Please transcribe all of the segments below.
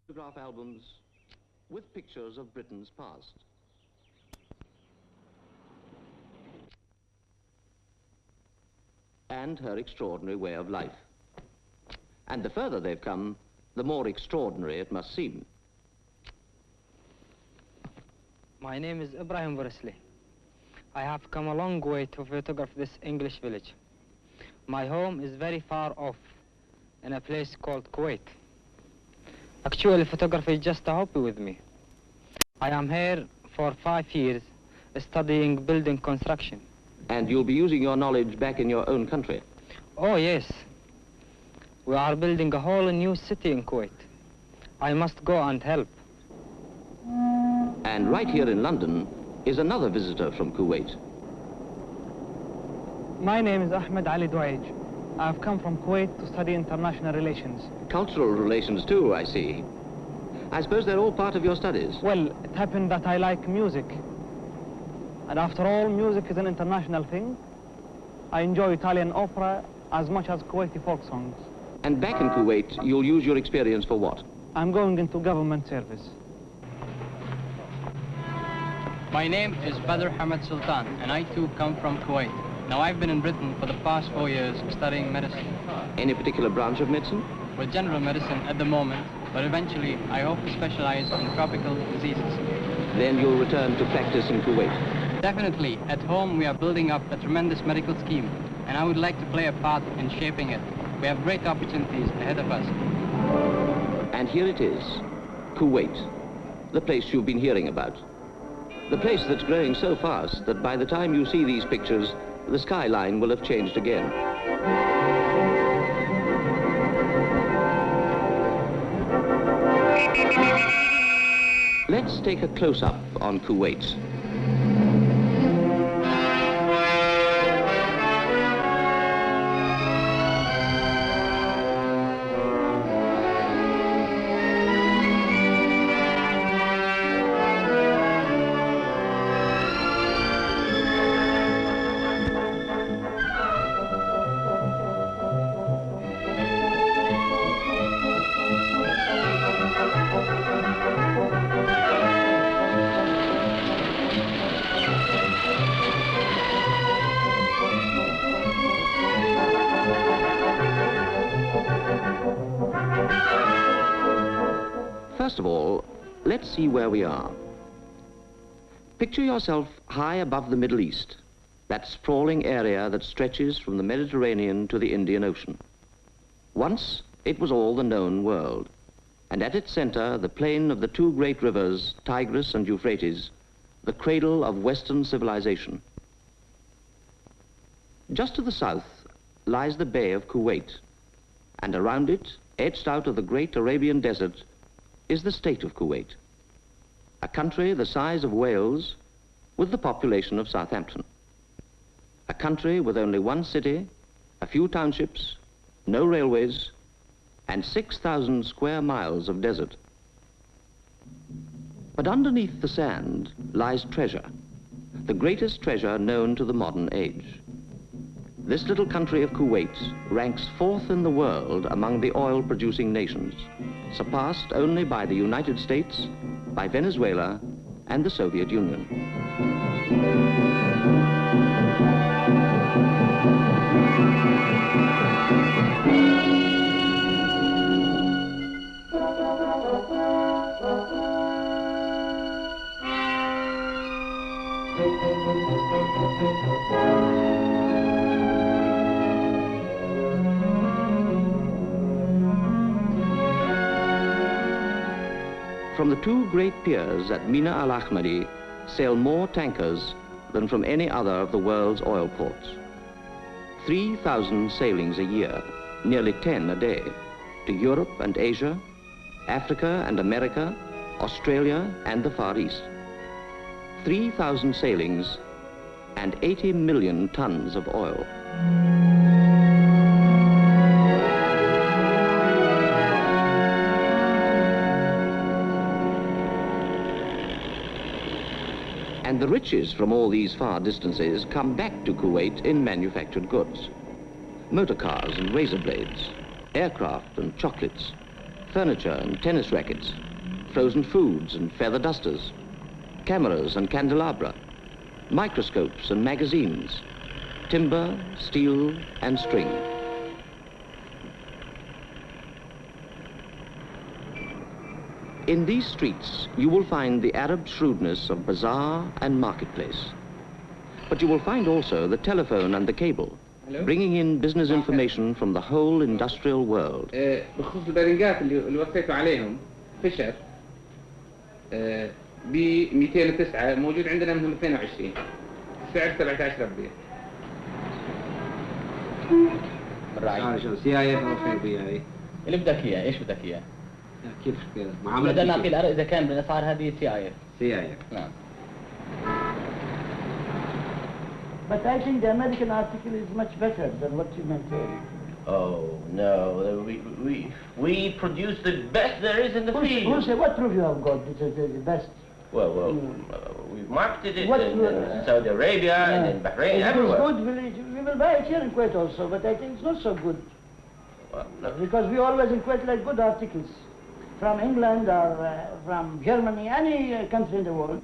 Photograph albums with pictures of Britain's past. And her extraordinary way of life. And the further they've come, the more extraordinary it must seem. My name is Ibrahim Burisley. I have come a long way to photograph this English village. My home is very far off, in a place called Kuwait. Actually, photography is just a hobby with me. I am here for 5 years, studying building construction. And you'll be using your knowledge back in your own country? Oh, yes. We are building a whole new city in Kuwait. I must go and help. And right here in London is another visitor from Kuwait. My name is Ahmed Ali Douaij. I've come from Kuwait to study international relations. Cultural relations too, I see. I suppose they're all part of your studies? Well, it happened that I like music. And after all, music is an international thing. I enjoy Italian opera as much as Kuwaiti folk songs. And back in Kuwait, you'll use your experience for what? I'm going into government service. My name is Badr Hamad Sultan, and I too come from Kuwait. Now, I've been in Britain for the past 4 years studying medicine. Any particular branch of medicine? Well, general medicine at the moment, but eventually I hope to specialize in tropical diseases. Then you'll return to practice in Kuwait? Definitely. At home, we are building up a tremendous medical scheme, and I would like to play a part in shaping it. We have great opportunities ahead of us. And here it is, Kuwait, the place you've been hearing about. The place that's growing so fast that by the time you see these pictures, the skyline will have changed again. Let's take a close-up on Kuwait. First of all, let's see where we are. Picture yourself high above the Middle East, that sprawling area that stretches from the Mediterranean to the Indian Ocean. Once, it was all the known world, and at its center, the plain of the two great rivers, Tigris and Euphrates, the cradle of Western civilization. Just to the south lies the Bay of Kuwait, and around it, etched out of the great Arabian desert, is the state of Kuwait, a country the size of Wales with the population of Southampton, a country with only one city, a few townships, no railways, and 6,000 square miles of desert. But underneath the sand lies treasure, the greatest treasure known to the modern age. This little country of Kuwait ranks 4th in the world among the oil-producing nations, surpassed only by the United States, by Venezuela, and the Soviet Union. From the two great piers at Mina al-Ahmadi sail more tankers than from any other of the world's oil ports. 3,000 sailings a year, nearly 10 a day, to Europe and Asia, Africa and America, Australia and the Far East. 3,000 sailings and 80 million tons of oil. And the riches from all these far distances come back to Kuwait in manufactured goods. Motor cars and razor blades, aircraft and chocolates, furniture and tennis rackets, frozen foods and feather dusters, cameras and candelabra, microscopes and magazines, timber, steel and string. In these streets, you will find the Arab shrewdness of bazaar and marketplace. But you will find also the telephone and the cable, bringing in business information from the whole industrial world. بخصوص البرنجات اللي وصيتوا عليهم فيشر ب 209 موجود عندنا منهم 22 السعر 17 ربيع. بالرأي شو CIA أو FBI اللي بدك إياه إيش بدك إياه؟ كيف كده معاملة بدنا نعطي الأرق إذا كان بالأسعار هذه CIA. نعم. But I think the American article is much better than what you maintain. Oh, no. We produce the best there is in the field. Who say, what proof you have got? This is the best. Well, we marketed it in Saudi Arabia and in Bahrain, everywhere. It's good. We will buy it here in Kuwait also, but I think it's not so good. Well, no. Because we always in Kuwait like good articles. From England or from Germany, any country in the world.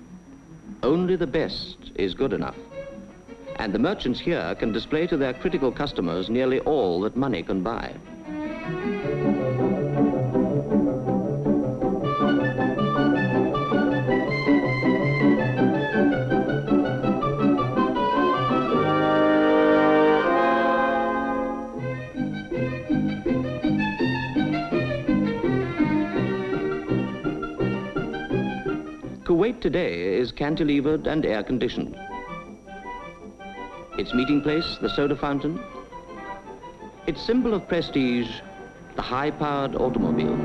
Only the best is good enough. And the merchants here can display to their critical customers nearly all that money can buy. Kuwait today is cantilevered and air-conditioned. Its meeting place, the soda fountain. Its symbol of prestige, the high-powered automobile.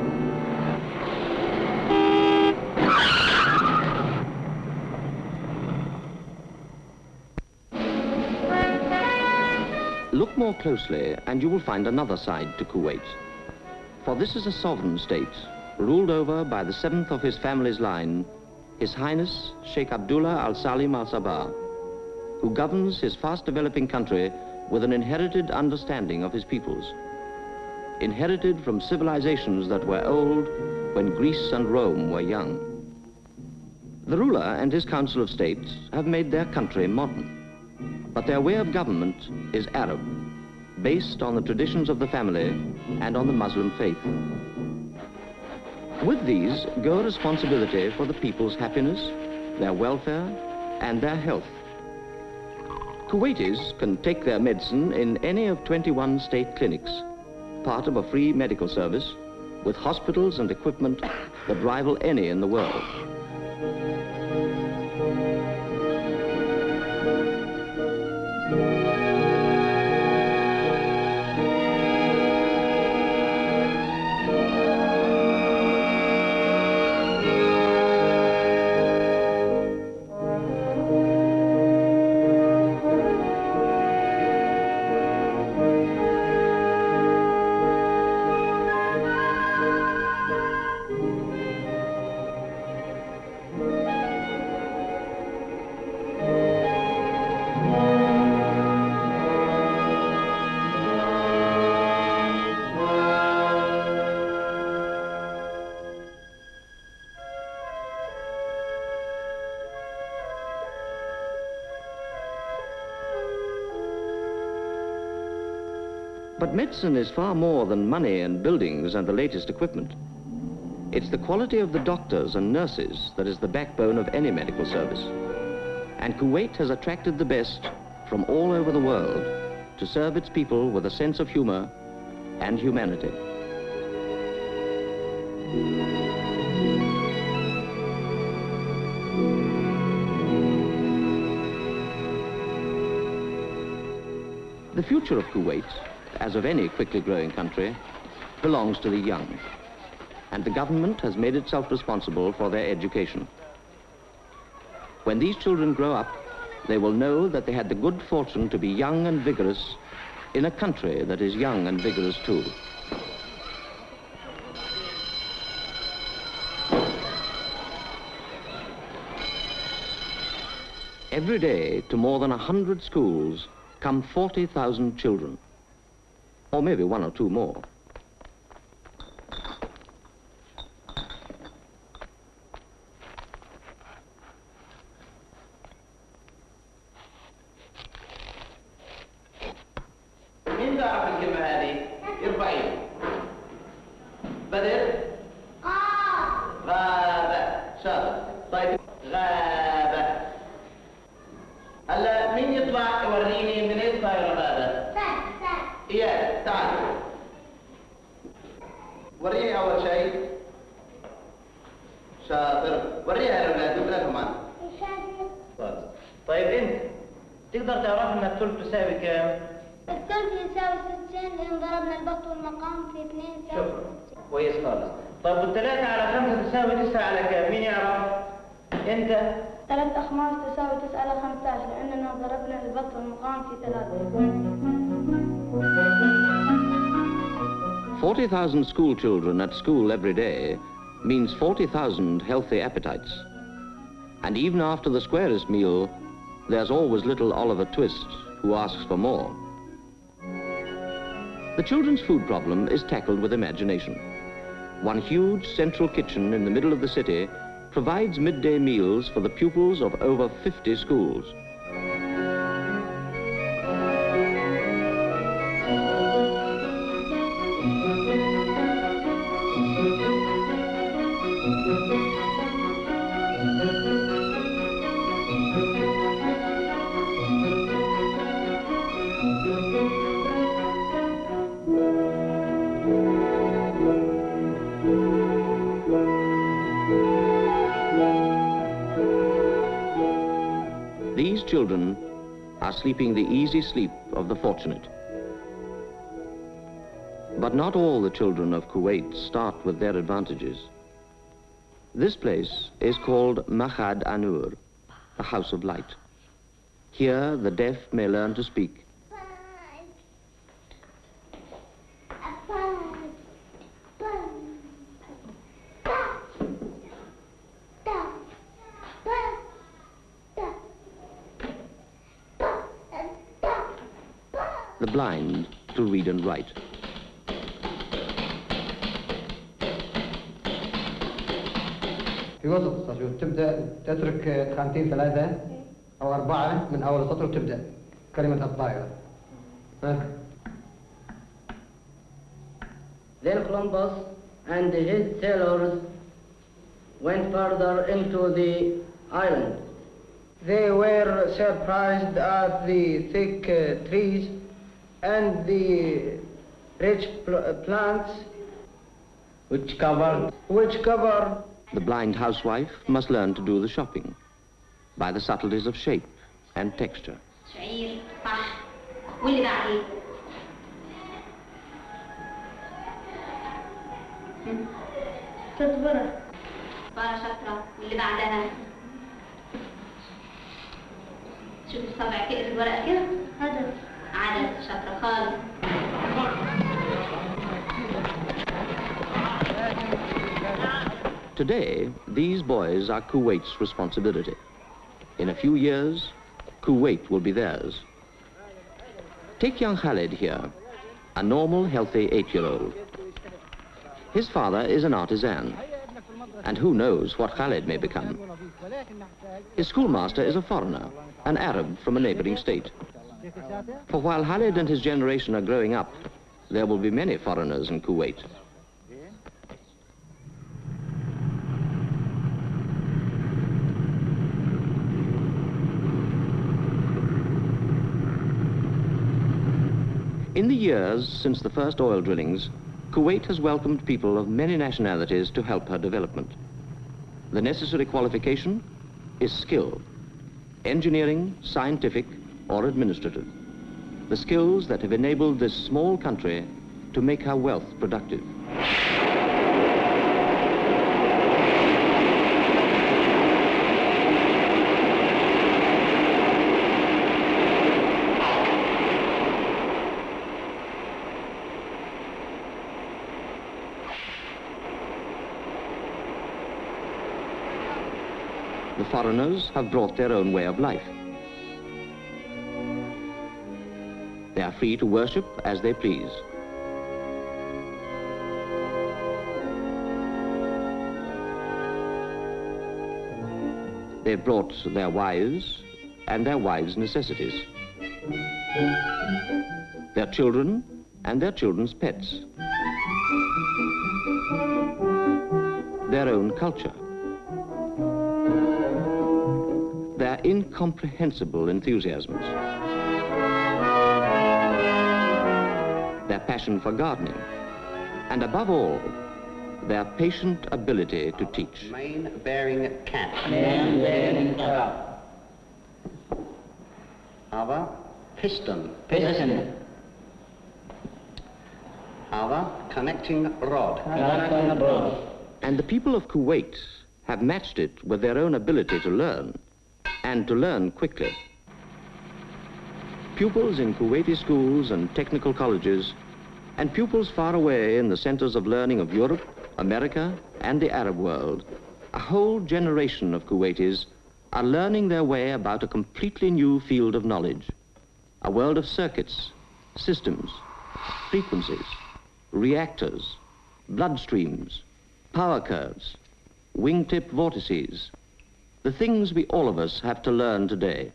Look more closely and you will find another side to Kuwait. For this is a sovereign state, ruled over by the seventh of his family's line, His Highness Sheikh Abdullah Al-Salim Al-Sabah, who governs his fast-developing country with an inherited understanding of his peoples, inherited from civilizations that were old when Greece and Rome were young. The ruler and his Council of States have made their country modern, but their way of government is Arab, based on the traditions of the family and on the Muslim faith. With these go responsibility for the people's happiness, their welfare, and their health. Kuwaitis can take their medicine in any of 21 state clinics, part of a free medical service, with hospitals and equipment that rival any in the world. But medicine is far more than money and buildings and the latest equipment. It's the quality of the doctors and nurses that is the backbone of any medical service. And Kuwait has attracted the best from all over the world to serve its people with a sense of humor and humanity. The future of Kuwait, as of any quickly growing country, belongs to the young. And the government has made itself responsible for their education. When these children grow up, they will know that they had the good fortune to be young and vigorous in a country that is young and vigorous too. Every day, to more than 100 schools come 40,000 children, or maybe one or two more. مين بيعرف الكلمة هذه؟ يرفع ايده. بدر؟ غابة. شاطر. طيب غابة. هلا مين يطلع يوريني من ايش صايرة غابة؟ إياد تعال. وريني أول شيء. شاطر. وريها للأولاد وبلادهم معنا. طيب أنت تقدر تعرف إن الثلث تساوي كام؟ الثلث يساوي 60 لأن ضربنا البسط والمقام في 2 يساوي 60. كويس خالص. طيب والثلاثة على 5 تساوي 9 على كام؟ مين يعرف؟ أنت؟ 3 أخماس تساوي 9 على 15 لأننا ضربنا البسط والمقام في 3. 40,000 school children at school every day means 40,000 healthy appetites. And even after the squarest meal, there's always little Oliver Twist who asks for more. The children's food problem is tackled with imagination. One huge central kitchen in the middle of the city provides midday meals for the pupils of over 50 schools. These children are sleeping the easy sleep of the fortunate. But not all the children of Kuwait start with their advantages. This place is called Mahad Anur, the House of Light. Here the deaf may learn to speak. The blind to read and write. في وسط السطر تبدأ تترك خانتين 3 أو 4 من أول السطر وتبدأ كلمة الطائرة. Then Columbus and his sailors went further into the island. They were surprised at the thick trees and the rich plants which cover. The blind housewife must learn to do the shopping by the subtleties of shape and texture. شعير صح واللي بعديه تصبر صار شطرة واللي بعدها شوف الصبع كيف الورقة كده عدد شطرة خالص. Today, these boys are Kuwait's responsibility. In a few years, Kuwait will be theirs. Take young Khaled here, a normal, healthy 8-year-old. His father is an artisan, and who knows what Khaled may become. His schoolmaster is a foreigner, an Arab from a neighboring state. For while Khaled and his generation are growing up, there will be many foreigners in Kuwait. In the years since the first oil drillings, Kuwait has welcomed people of many nationalities to help her development. The necessary qualification is skill, engineering, scientific, or administrative. The skills that have enabled this small country to make her wealth productive. The foreigners have brought their own way of life. They are free to worship as they please. They've brought their wives and their wives' necessities. their children and their children's pets, their own culture, their incomprehensible enthusiasms, their passion for gardening, and above all, their patient ability to teach. Mane-bearing cat. Mane-bearing cat. Other, piston. Piston. Other, connecting rod. Connecting rod. And the people of Kuwait have matched it with their own ability to learn, and to learn quickly. Pupils in Kuwaiti schools and technical colleges, and pupils far away in the centers of learning of Europe, America, and the Arab world, a whole generation of Kuwaitis are learning their way about a completely new field of knowledge, a world of circuits, systems, frequencies, reactors, bloodstreams, power curves, wingtip vortices, the things we all of us have to learn today.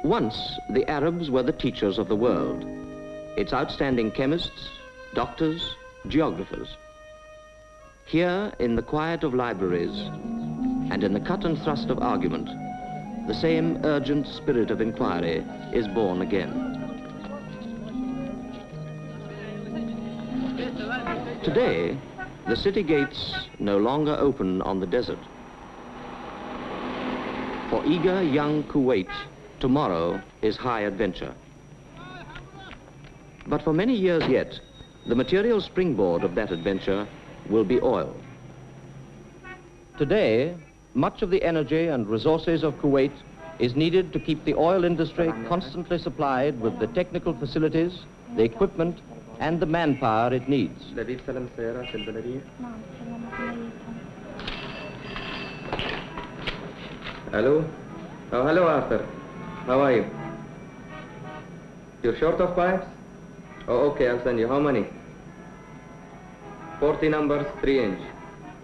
Once, the Arabs were the teachers of the world, its outstanding chemists, doctors, geographers. Here, in the quiet of libraries, and in the cut and thrust of argument, the same urgent spirit of inquiry is born again. Today, the city gates no longer open on the desert. For eager young Kuwait, tomorrow is high adventure. But for many years yet, the material springboard of that adventure will be oil. Today, much of the energy and resources of Kuwait is needed to keep the oil industry constantly supplied with the technical facilities, the equipment, and the manpower it needs. Hello? Oh, hello, Arthur. How are you? You're short of pipes? Oh, okay, I'll send you. How many? 40 numbers, 3-inch.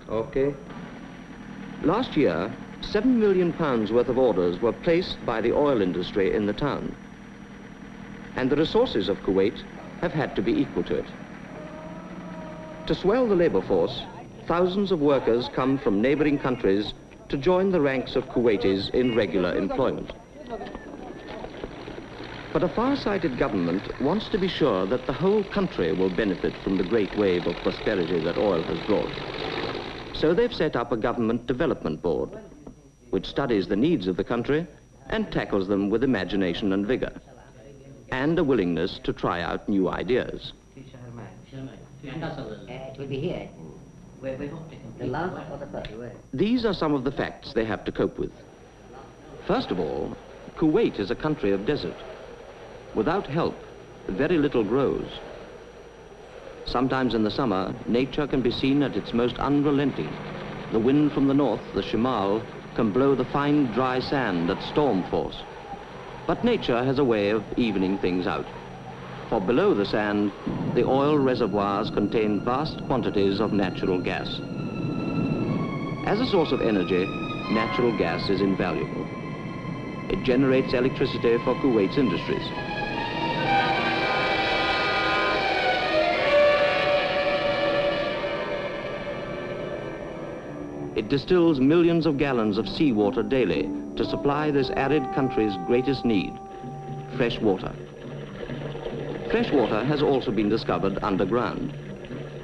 Okay. Last year, £7 million worth of orders were placed by the oil industry in the town. And the resources of Kuwait have had to be equal to it. To swell the labor force, thousands of workers come from neighboring countries to join the ranks of Kuwaitis in regular employment. But a far-sighted government wants to be sure that the whole country will benefit from the great wave of prosperity that oil has brought. So they've set up a government development board, which studies the needs of the country and tackles them with imagination and vigor, and a willingness to try out new ideas. It will be here. The last or the first? These are some of the facts they have to cope with. First of all, Kuwait is a country of desert. Without help, very little grows. Sometimes in the summer, nature can be seen at its most unrelenting. The wind from the north, the shimal, can blow the fine dry sand at storm force. But nature has a way of evening things out. For below the sand, the oil reservoirs contain vast quantities of natural gas. As a source of energy, natural gas is invaluable. It generates electricity for Kuwait's industries. It distills millions of gallons of seawater daily to supply this arid country's greatest need, fresh water. Fresh water has also been discovered underground.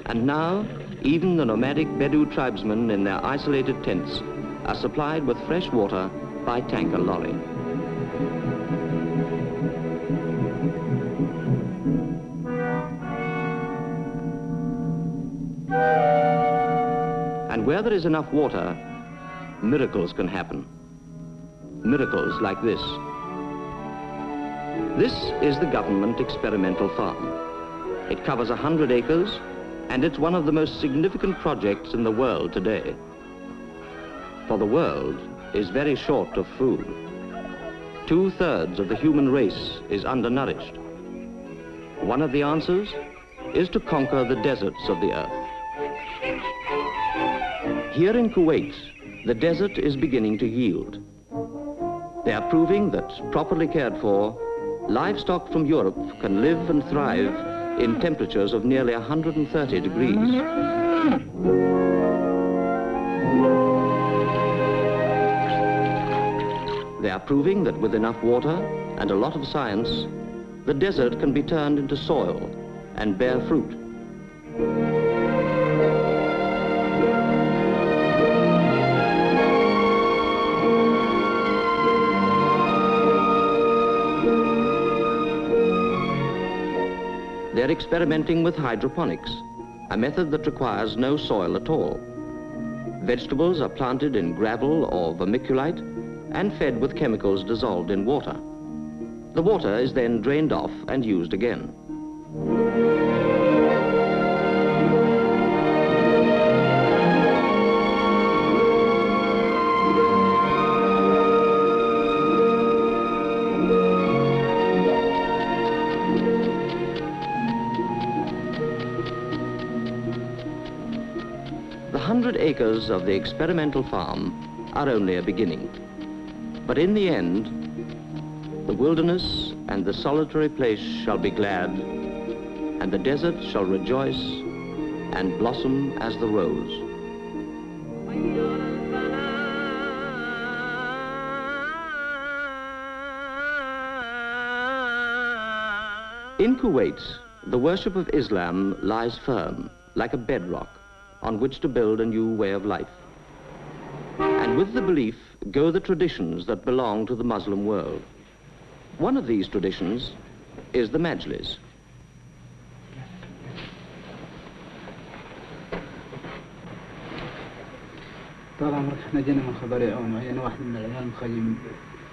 And now, even the nomadic Bedou tribesmen in their isolated tents are supplied with fresh water by tanker lorry. And where there is enough water, miracles can happen. Miracles like this. This is the government experimental farm. It covers 100 acres, and it's one of the most significant projects in the world today. For the world is very short of food. 2/3 of the human race is undernourished. One of the answers is to conquer the deserts of the earth. Here in Kuwait, the desert is beginning to yield. They are proving that, properly cared for, livestock from Europe can live and thrive in temperatures of nearly 130 degrees. They are proving that with enough water and a lot of science, the desert can be turned into soil and bear fruit. They're experimenting with hydroponics, a method that requires no soil at all. Vegetables are planted in gravel or vermiculite and fed with chemicals dissolved in water. The water is then drained off and used again. The 100 acres of the experimental farm are only a beginning. But in the end, the wilderness and the solitary place shall be glad, and the desert shall rejoice and blossom as the rose. In Kuwait, the worship of Islam lies firm, like a bedrock, on which to build a new way of life. And with the belief go the traditions that belong to the Muslim world. One of these traditions is the Majlis. طال عمرك احنا جينا من خبرية وعينا واحد من العيال مخيم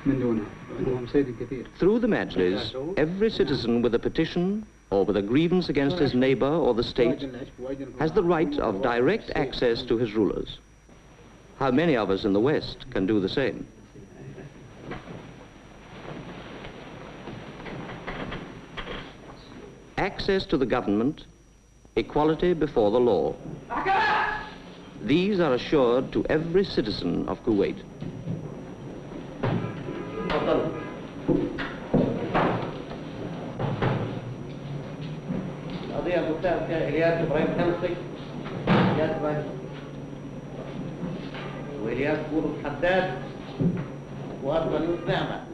من دونه وعندهم صيد كثير. Through the Majlis, every citizen with a petition or with a grievance against his neighbor or the state has the right of direct access to his rulers. How many of us in the West can do the same? Access to the government, equality before the law. These are assured to every citizen of Kuwait. القضية المتهم فيها إلياس إبراهيم حمصي، إلياس إبراهيم وإلياس بولس حداد وأفضل يوسف نعمة.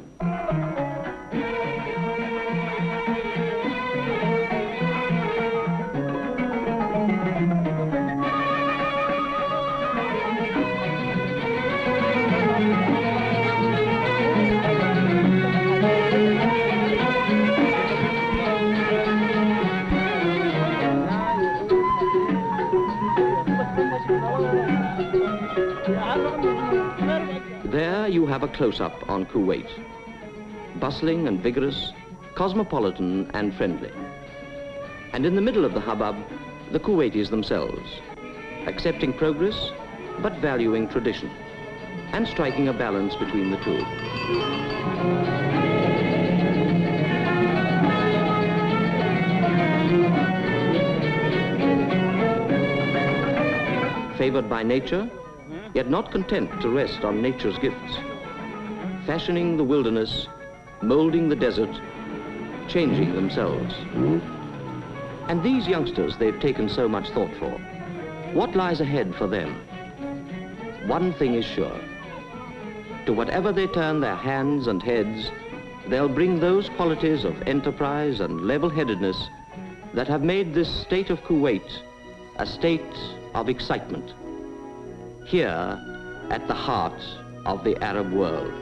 There you have a close-up on Kuwait. Bustling and vigorous, cosmopolitan and friendly. And in the middle of the hubbub, the Kuwaitis themselves, accepting progress, but valuing tradition, and striking a balance between the two. Favored by nature, yet not content to rest on nature's gifts, fashioning the wilderness, molding the desert, changing themselves. And these youngsters they've taken so much thought for, what lies ahead for them? One thing is sure. To whatever they turn their hands and heads, they'll bring those qualities of enterprise and level-headedness that have made this state of Kuwait a state of excitement, here at the heart of the Arab world.